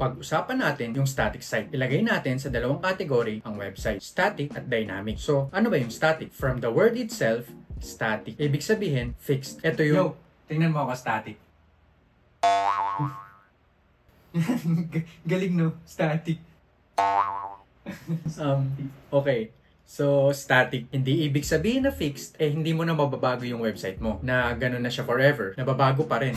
Pag-usapan natin yung static site. Ilagay natin sa dalawang category ang website, static at dynamic. So, ano ba yung static? From the word itself, static. Ibig sabihin, fixed. Ito yung... tingnan mo ako static. Galing no? Static. Okay. So, static. Hindi ibig sabihin na fixed, hindi mo na mababago yung website mo. Na ganun na siya forever. Nababago pa rin.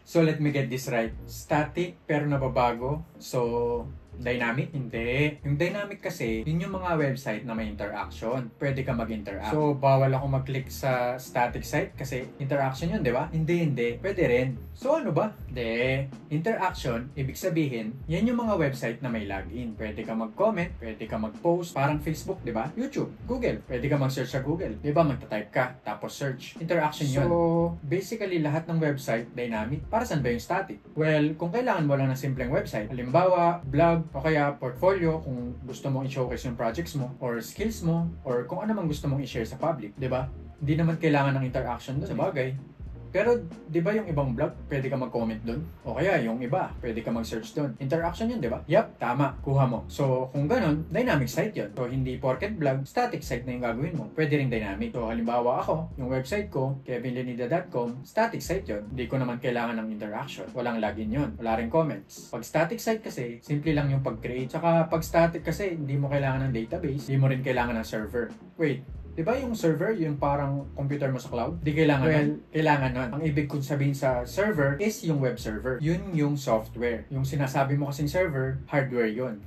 So, let me get this right. Static, pero nababago. So, dynamic? Hindi. Yung dynamic kasi, yun yung mga website na may interaction. Pwede ka mag-interact. So, bawal ako mag-click sa static site kasi interaction yun, di ba? Hindi. Pwede rin. So, ano ba? Interaction, ibig sabihin, yan yung mga website na may login. Pwede ka mag-comment, pwede ka mag-post, parang Facebook, di ba? YouTube, Google. Pwede ka mag-search sa Google. Di ba? Magta-type ka, tapos search. Interaction yun. So, basically, lahat ng website, dynamic. Para saan ba yung static? Well, kung kailangan mo lang ng simpleng website, halimbawa, blog, o kaya portfolio kung gusto mong i-showcase yung projects mo or skills mo or kung ano mang gusto mong i-share sa public, 'di ba? Hindi naman kailangan ng interaction doon sa bagay. Pero 'di ba yung ibang blog, pwede ka mag-comment doon o kaya yung iba, pwede ka mag-search doon. Interaction 'yun, 'di ba? Yup, tama, kuha mo. So, kung ganun, dynamic site 'yun. So, hindi porket blog, static site na yung gagawin mo. Pwede ring dynamic. So, halimbawa ako, yung website ko, kevinlenida.com, static site 'yun. Hindi ko naman kailangan ng interaction. Walang login 'yun. Wala ring comments. Pag static site kasi, simple lang yung pag-create. Saka pag static kasi, hindi mo kailangan ng database, hindi mo rin kailangan ng server. Wait, di ba yung server, yung parang computer mo sa cloud? Di kailangan nun. Kailangan nun. Ang ibig kong sabihin sa server is yung web server. Yun yung software. Yung sinasabi mo kasing server, hardware yun.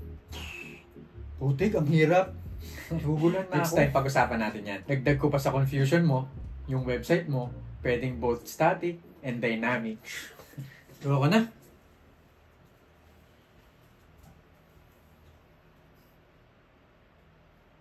Putik, ang hirap. Gugulan na ako. Next time, pag-usapan natin yan. Dagdag ko pa sa confusion mo, yung website mo, pwedeng both static and dynamic. Tuwa ko na.